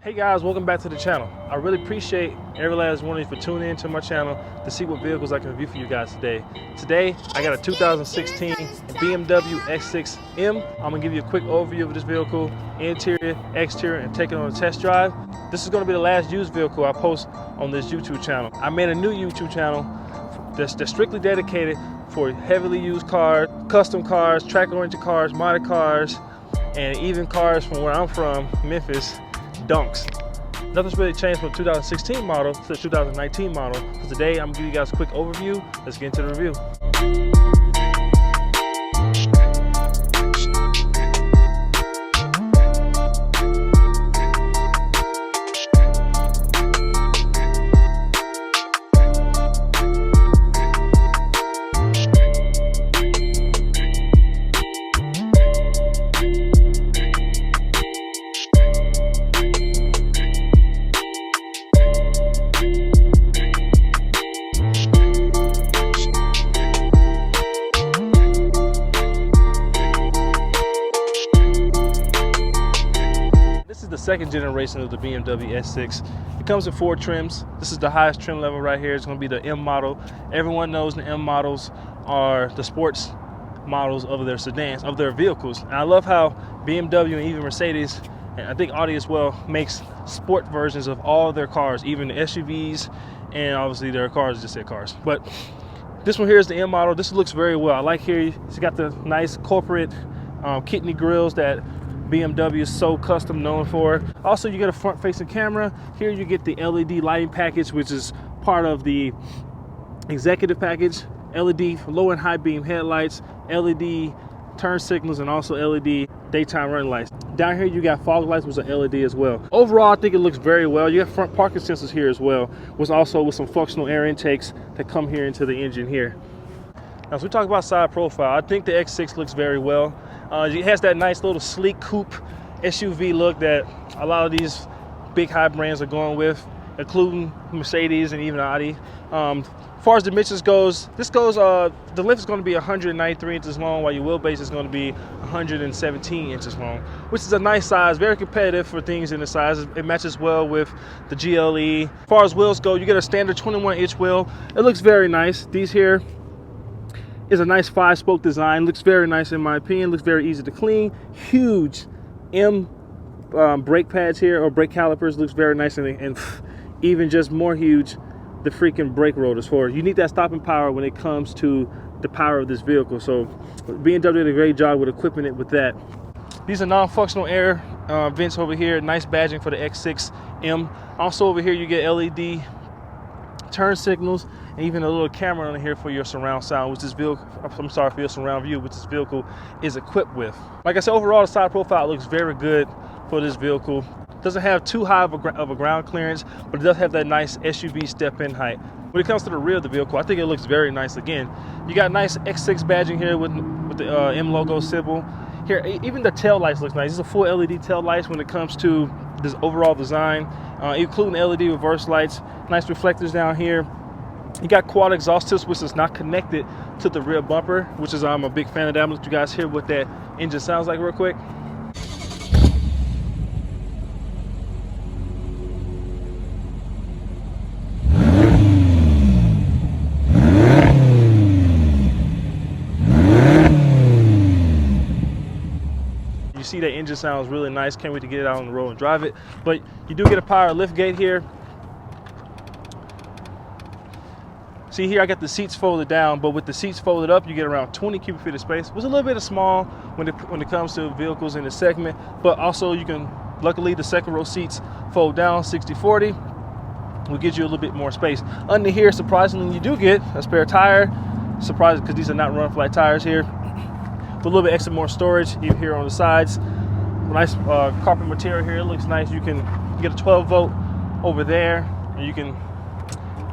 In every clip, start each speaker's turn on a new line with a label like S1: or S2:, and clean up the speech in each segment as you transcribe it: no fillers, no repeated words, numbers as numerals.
S1: Hey guys, welcome back to the channel. I really appreciate every last one of you for tuning into my channel to see what vehicles I can review for you guys today. Today, I got a 2016 BMW X6M. I'm gonna give you a quick overview of this vehicle, interior, exterior, and take it on a test drive. This is gonna be the last used vehicle I post on this YouTube channel. I made a new YouTube channel that's strictly dedicated for heavily used cars, custom cars, track-oriented cars, modded cars, and even cars from where I'm from, Memphis, dunks. Nothing's really changed from the 2016 model to the 2019 model. So today I'm gonna give you guys a quick overview. Let's get into the review. The second generation of the BMW S6. It comes in 4 trims. This is the highest trim level right here. It's going to be the M model. Everyone knows the M models are the sports models of their sedans, of their vehicles. And I love how BMW and even Mercedes, and I think Audi as well, makes sport versions of all of their cars, even the SUVs, and obviously their cars, just said cars. But this one here is the M model. This looks very well. I like here, it's got the nice corporate kidney grills that BMW is so custom known for. Also, you get a front-facing camera. Here you get the LED lighting package, which is part of the executive package. LED low and high beam headlights, LED turn signals, and also LED daytime running lights. Down here you got fog lights, which are LED as well. Overall, I think it looks very well. You have front parking sensors here as well, which also with some functional air intakes that come here into the engine here. Now, as we talk about side profile, I think the X6 looks very well. It has that nice little sleek coupe SUV look that a lot of these big high brands are going with, including Mercedes and even Audi. As far as dimensions goes, the length is going to be 193 inches long, while your wheelbase is going to be 117 inches long, which is a nice size, very competitive for things in the size. It matches well with the GLE. As far as wheels go, you get a standard 21-inch wheel. It looks very nice. These here is a nice 5-spoke design. Looks very nice in my opinion. Looks very easy to clean. Huge M brake pads here, or brake calipers. Looks very nice, and even just more huge, the freaking brake rotors for it. You need that stopping power when it comes to the power of this vehicle. So BMW did a great job with equipping it with that. These are non-functional air vents over here. Nice badging for the X6M. Also over here you get LED turn signals, and even a little camera on here for your surround sound, which this vehicle, I'm sorry, for your surround view, which this vehicle is equipped with. Like I said, overall the side profile looks very good for this vehicle. Doesn't have too high of a ground clearance, but it does have that nice SUV step-in height. When it comes to the rear of the vehicle, I think it looks very nice. Again, you got nice X6 badging here with the M logo symbol. Here, even the tail lights looks nice. These are full LED tail lights when it comes to this overall design, including LED reverse lights. Nice reflectors down here. You got quad exhaust tips, which is not connected to the rear bumper, which is I'm a big fan of that. I'm gonna let you guys hear what that engine sounds like real quick. You see that engine sounds really nice. Can't wait to get it out on the road and drive it. But you do get a power lift gate here. See here, I got the seats folded down, but with the seats folded up, you get around 20 cubic feet of space. It was a little bit small when it comes to vehicles in this segment, but also you can, luckily the second row seats fold down 60/40, will give you a little bit more space. Under here, surprisingly, you do get a spare tire. Surprising, because these are not run flat tires here. With a little bit extra more storage even here on the sides. Nice carpet material here. It looks nice. You can get a 12 volt over there, and you can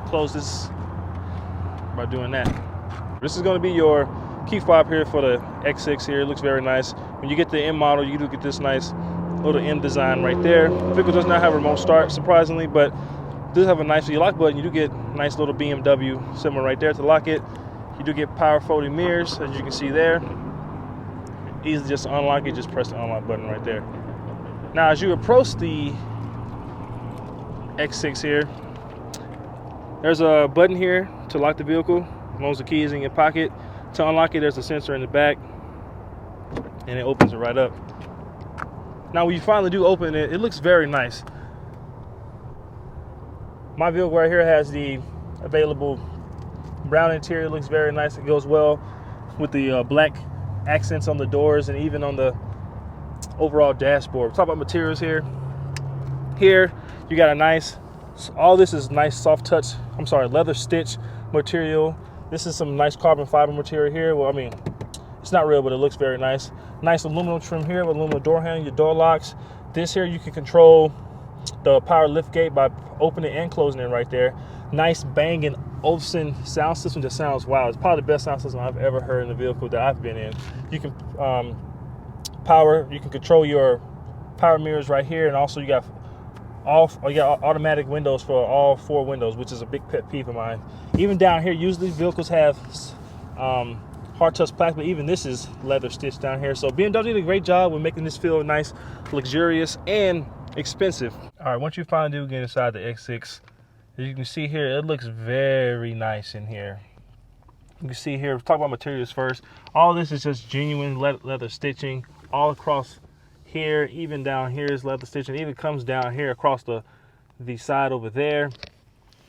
S1: close this by doing that. This is going to be your key fob here for the X6 here. It looks very nice. When you get the M model, you do get this nice little M design right there. The vehicle does not have a remote start, surprisingly, but it does have a nice lock button. You do get a nice little BMW symbol right there to lock it. You do get power folding mirrors, as you can see there. Easy just to unlock it, just press the unlock button right there. Now, as you approach the X6 here. There's a button here to lock the vehicle, as long as the key is in your pocket. To unlock it, there's a sensor in the back, and it opens it right up. Now when you finally do open it, it looks very nice. My vehicle right here has the available brown interior. It looks very nice. It goes well with the black accents on the doors and even on the overall dashboard. We'll talk about materials here. Here you got a nice, all this is nice soft touch, leather stitch material. This is some nice carbon fiber material here. Well, I mean, it's not real, but it looks very nice. Nice aluminum trim here with aluminum door handle, your door locks. This here, you can control the power lift gate by opening and closing it right there. Nice Bang & Olufsen sound system that sounds wow. It's probably the best sound system I've ever heard in the vehicle that I've been in. You can you can control your power mirrors right here, and also you got automatic windows for all 4 windows, which is a big pet peeve of mine. Even down here, usually vehicles have hard touch plastic, but even this is leather stitched down here. So BMW did a great job with making this feel nice, luxurious, and expensive. All right, once you finally do get inside the X6, as you can see here, it looks very nice in here. You can see here, talk about materials first. All this is just genuine leather stitching all across here. Even down here is leather stitching. It even comes down here across the side over there.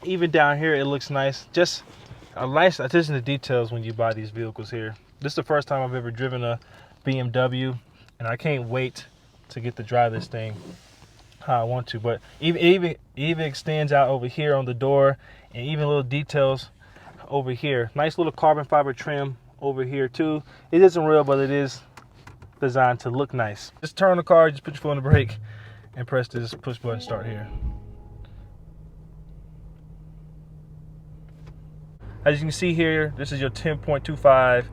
S1: Even down here, it looks nice. Just a nice attention to details when you buy these vehicles here. This is the first time I've ever driven a BMW, and I can't wait to get to drive this thing how I want to. But even extends out over here on the door, and even little details over here. Nice little carbon fiber trim over here too. It isn't real, but it is designed to look nice. Just turn the car, just put your foot on the brake, and press this push button start here. As you can see here, this is your 10.25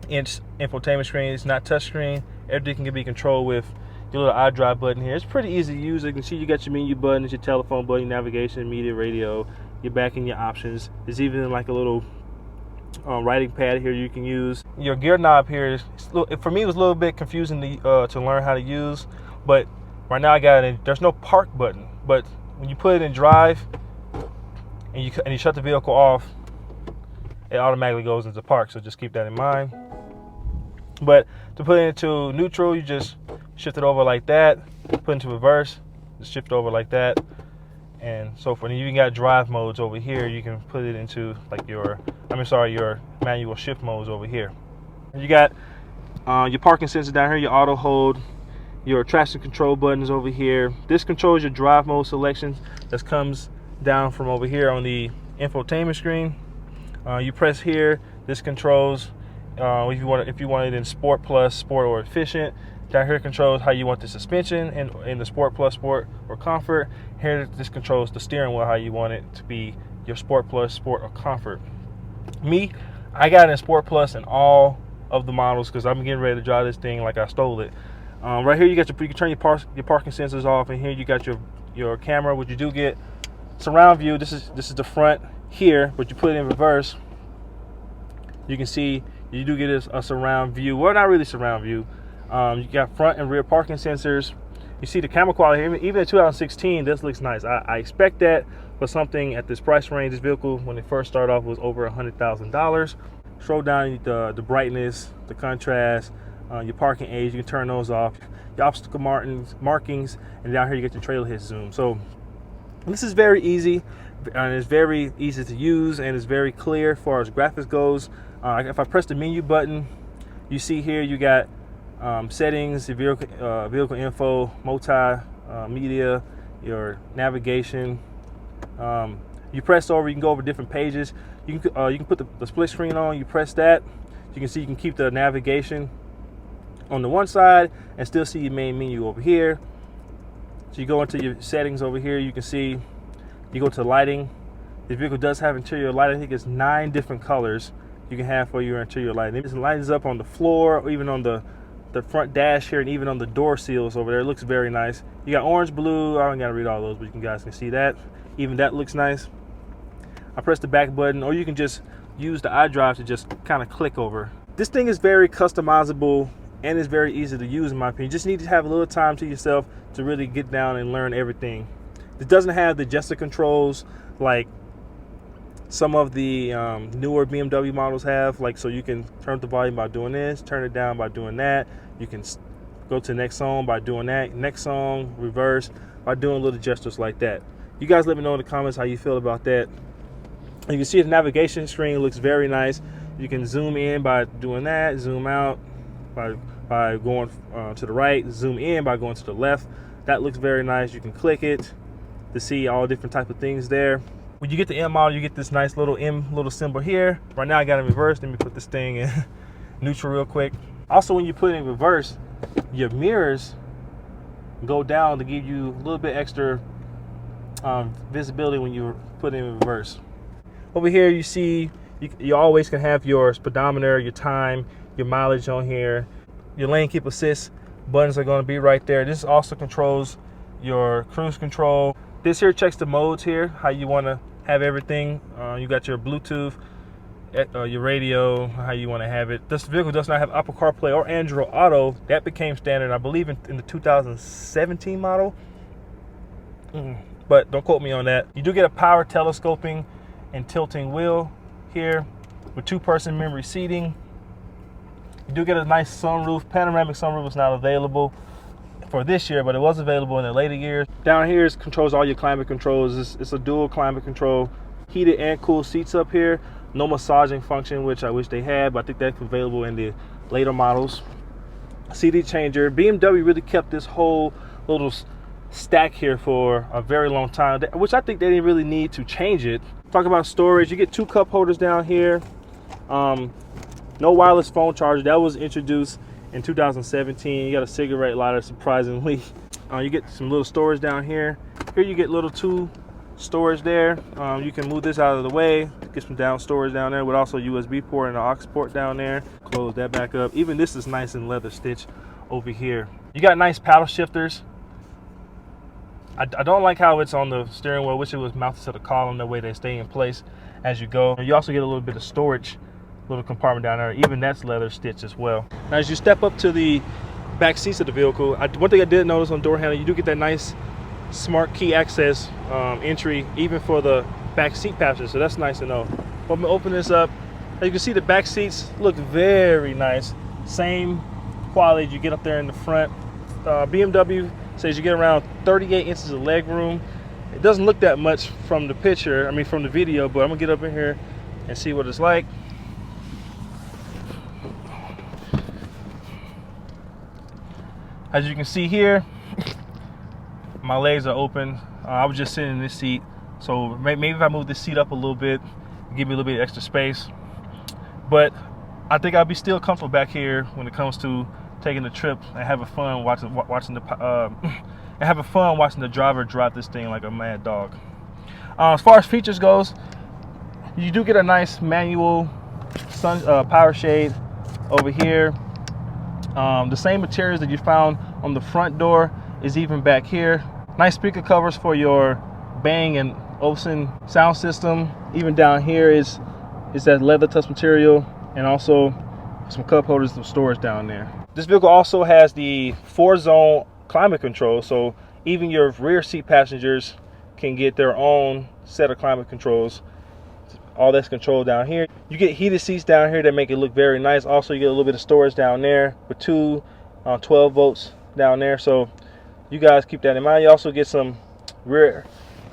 S1: inch infotainment screen. It's not touchscreen. Everything can be controlled with your little iDrive button here. It's pretty easy to use. You can see you got your menu buttons, your telephone button, navigation, media, radio, your back and your options. There's even like a little writing pad here you can use. Your gear knob here is, for me, it was a little bit confusing to learn how to use, but right now I got it in. There's no park button, but when you put it in drive and you shut the vehicle off, it automatically goes into park. So just keep that in mind. But to put it into neutral, you just shift it over like that. Put into reverse, just shift over like that, and so forth. And you even got drive modes over here. You can put it into like your manual shift modes over here. And you got your parking sensor down here, your auto hold, your traction control buttons over here. This controls your drive mode selection. That comes down from over here on the infotainment screen. You press here. This controls if you want it in Sport Plus, Sport, or Efficient. Down here controls how you want the suspension in the Sport Plus, Sport, or Comfort. Here this controls the steering wheel, how you want it to be your Sport Plus, Sport, or Comfort. Me, I got it in Sport Plus in all of the models because I'm getting ready to drive this thing like I stole it. Right here you got you can turn your parking sensors off, and here you got your camera, which you do get surround view. This is the front here, but you put it in reverse. You can see you do get a surround view. Well, not really surround view. You got front and rear parking sensors. You see the camera quality here. Even in 2016, this looks nice. I expect that for something at this price range. This vehicle, when it first started off, was over $100,000. Scroll down the brightness, the contrast, your parking aids. You can turn those off. Your obstacle markings, and down here you get your trailer hitch zoom. So this is very easy, and it's very easy to use, and it's very clear as far as graphics goes. If I press the menu button, you see here you got settings, your vehicle info, multimedia, your navigation. You press over, you can go over different pages. You can put the split screen on. You press that, you can see you can keep the navigation on the one side and still see your main menu over here. So you go into your settings over here. You can see you go to lighting. This vehicle does have interior lighting. I think it's 9 different colors you can have for your interior lighting. It lightens up on the floor, or even on the front dash here, and even on the door seals over there. It looks very nice. You got orange, blue. I don't gotta read all those, but you guys can see that. Even that looks nice. I press the back button, or you can just use the iDrive to just kind of click over. This thing is very customizable and it's very easy to use in my opinion. You just need to have a little time to yourself to really get down and learn everything It doesn't have the gesture controls like some of the newer BMW models have, like, so you can turn up the volume by doing this, turn it down by doing that. You can go to the next song by doing that, next song, reverse, by doing little gestures like that. You guys let me know in the comments how you feel about that. You can see the navigation screen looks very nice. You can zoom in by doing that, zoom out by going to the right, zoom in by going to the left. That looks very nice. You can click it to see all different type of things there. When you get the M model, you get this nice little M little symbol here. Right now I got it in reverse. Let me put this thing in neutral real quick. Also, when you put it in reverse, your mirrors go down to give you a little bit extra visibility when you put it in reverse. Over here you see you always can have your speedometer, your time, your mileage on here. Your lane keep assist buttons are going to be right there. This also controls your cruise control. This here checks the modes here, how you want to have everything. You got your Bluetooth, your radio, how you want to have it. This vehicle does not have Apple CarPlay or Android Auto. That became standard, I believe, in the 2017 model. But don't quote me on that. You do get a power telescoping and tilting wheel here with 2-person memory seating. You do get a nice sunroof. Panoramic sunroof is not available for this year, but it was available in the later years. Down here controls all your climate controls. It's a dual climate control, heated and cool seats up here. No massaging function, which I wish they had, but I think that's available in the later models. CD changer. BMW really kept this whole little stack here for a very long time, which I think they didn't really need to change it. Talk about storage. You get 2 cup holders down here. No wireless phone charger. That was introduced in 2017. You got a cigarette lighter, surprisingly. You get some little storage down here. Here you get little 2 storage there. You can move this out of the way, get some down storage down there with also USB port and an aux port down there. Close that back up. Even this is nice and leather stitch over here. You got nice paddle shifters. I don't like how it's on the steering wheel. Wish it was mounted to the column, that way they stay in place as you go. You also get a little bit of storage, little compartment down there. Even that's leather stitch as well. Now as you step up to the back seats of the vehicle, one thing I did notice on door handle, you do get that nice smart key access entry even for the back seat passengers, so that's nice to know. But I'm gonna open this up. As you can see, the back seats look very nice. Same quality you get up there in the front. BMW says you get around 38 inches of leg room. It doesn't look that much from the picture, I mean from the video, but I'm gonna get up in here and see what it's like. As you can see here, my legs are open. I was just sitting in this seat, so maybe if I move this seat up a little bit, give me a little bit extra space. But I think I'll be still comfortable back here when it comes to taking the trip and having fun watching the driver drive this thing like a mad dog. As far as features goes, you do get a nice manual power shade over here. The same materials that you found on the front door is even back here. Nice speaker covers for your Bang and Olufsen sound system. Even down here is that leather touch material, and also some cup holders, some storage down there. This vehicle also has the 4-zone climate control, so even your rear seat passengers can get their own set of climate controls. All that's controlled down here. You get heated seats down here that make it look very nice. Also, you get a little bit of storage down there with 2 12 volts down there, so you guys keep that in mind. You also get some rear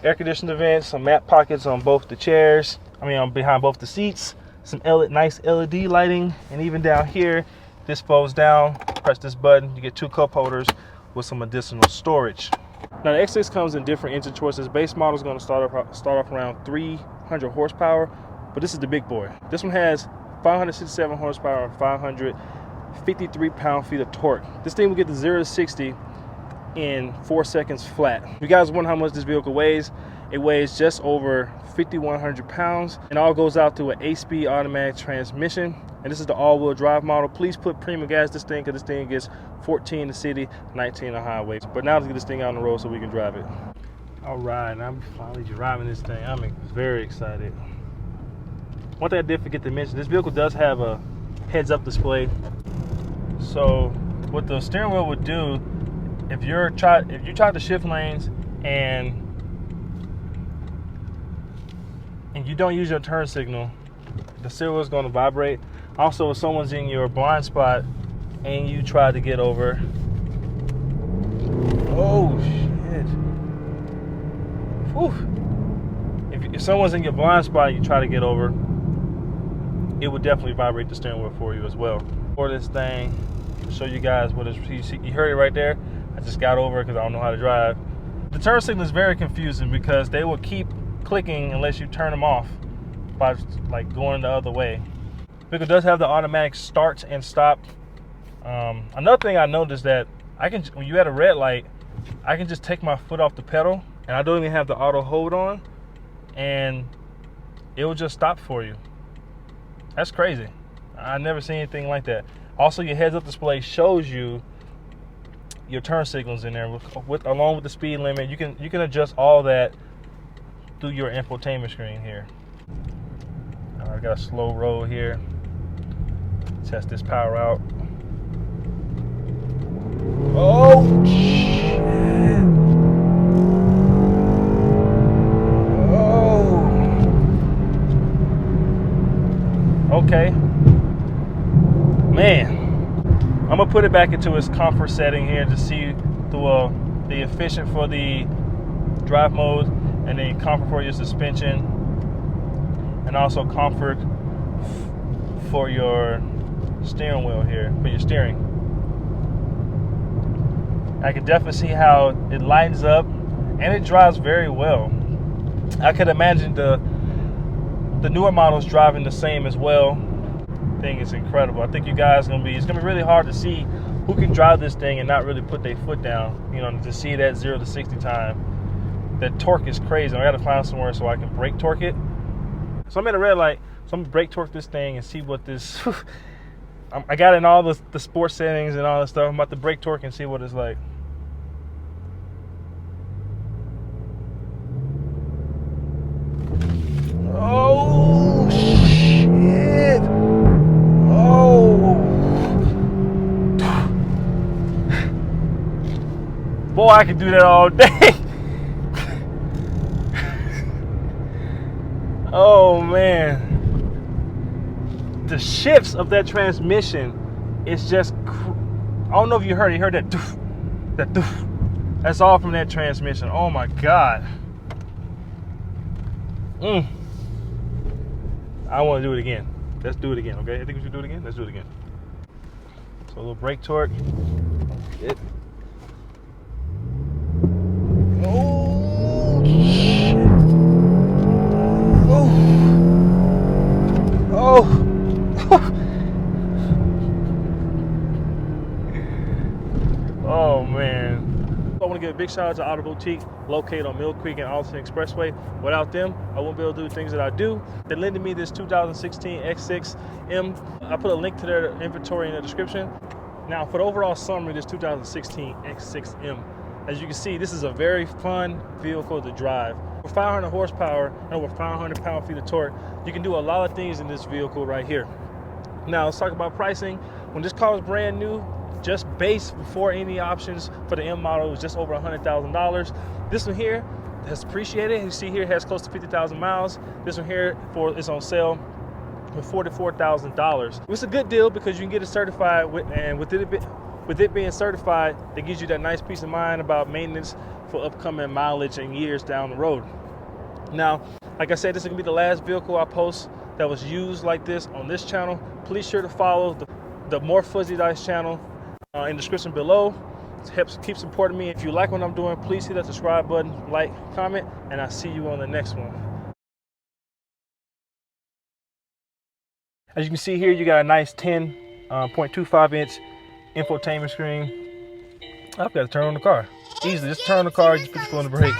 S1: air conditioning vents, some map pockets on both the chairs, behind both the seats, some nice LED lighting, and even down here, this folds down, press this button, you get 2 cup holders with some additional storage. Now the X6 comes in different engine choices. Base model is going to start off around 300 horsepower, but this is the big boy. This one has 567 horsepower and 553 pound-feet of torque. This thing will get the 0 to 60 in 4 seconds flat. If you guys wonder how much this vehicle weighs, it weighs just over 5,100 pounds, and all goes out to an 8-speed automatic transmission. And this is the all-wheel drive model. Please put premium gas this thing, because this thing gets 14 in the city, 19 on the highway. But now let's get this thing out on the road so we can drive it. All right, I'm finally driving this thing. I'm very excited. One thing I did forget to mention, this vehicle does have a heads-up display. So what the steering wheel would do, if you try to shift lanes and and you don't use your turn signal, the steering wheel is going to vibrate. Also, if someone's in your blind spot and you try to get over, oh shit! Whew. If someone's in your blind spot and you try to get over, it would definitely vibrate the steering wheel for you as well. For this thing, to show you guys what is, you heard it right there. I just got over it because I don't know how to drive. The turn signal is very confusing because they will keep clicking unless you turn them off by like going the other way. Vehicle does have the automatic start and stop. Another thing I noticed that when you're at a red light, I can just take my foot off the pedal and I don't even have the auto hold on, and it will just stop for you. That's crazy. I never seen anything like that. Also, your heads-up display shows you your turn signals in there along with the speed limit. You can adjust all that through your infotainment screen here. All right, I got a slow roll here. Test this power out. Oh shit! Oh. Okay. Man. I'm gonna put it back into its comfort setting here to see the efficient for the drive mode, and then comfort for your suspension, and also comfort for your steering wheel here, for your steering. I can definitely see how it lightens up and it drives very well. I could imagine the newer models driving the same as well. Thing is incredible. I think you guys it's gonna be really hard to see who can drive this thing and not really put their foot down, you know, to see that 0 to 60 time. That torque is crazy. I gotta find somewhere so I can brake torque it. So I'm at a red light, so I'm gonna brake torque this thing and see what this I got in all the sports settings and all this stuff. I'm about to brake torque and see what it's like. Oh shit! Boy, I could do that all day. Oh man, the shifts of that transmission, it's just, I don't know if you heard that doof, that doof. That's all from that transmission. Oh my God. I want to do it again. Let's do it again, okay? I think we should do it again. Let's do it again. So a little brake torque. It. Oh shit! Oh! Oh man! I want to give a big shout out to Auto Boutique, located on Mill Creek and Alton Expressway. Without them, I wouldn't be able to do the things that I do. They lended me this 2016 X6M. I put a link to their inventory in the description. Now, for the overall summary, this 2016 X6M. As you can see, this is a very fun vehicle to drive. With 500 horsepower and over 500 pound-feet of torque, you can do a lot of things in this vehicle right here. Now, let's talk about pricing. When this car was brand new, just base before any options for the M model, was just over $100,000. This one here has appreciated. You see here it has close to 50,000 miles. This one here is on sale for $44,000. It's a good deal because you can get it certified, with it being certified, that gives you that nice peace of mind about maintenance for upcoming mileage and years down the road. Now, like I said, this is gonna be the last vehicle I post that was used like this on this channel. Please sure to follow the More Fuzzy Dice channel in the description below. It helps keep supporting me. If you like what I'm doing, please hit that subscribe button, like, comment, and I'll see you on the next one. As you can see here, you got a nice 10.25 inch infotainment screen. I've got to turn on the car. Easily, just turn on the car, just put your foot on the brake,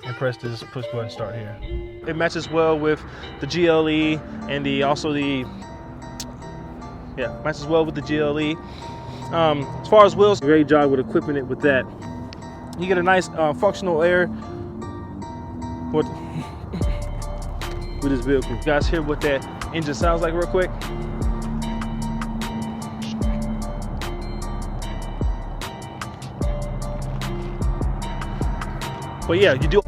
S1: and press this push button start here. It matches well with the GLE and matches well with the GLE. As far as wheels, great job with equipping it with that. You get a nice functional air with this vehicle. You guys hear what that engine sounds like real quick? But yeah, you do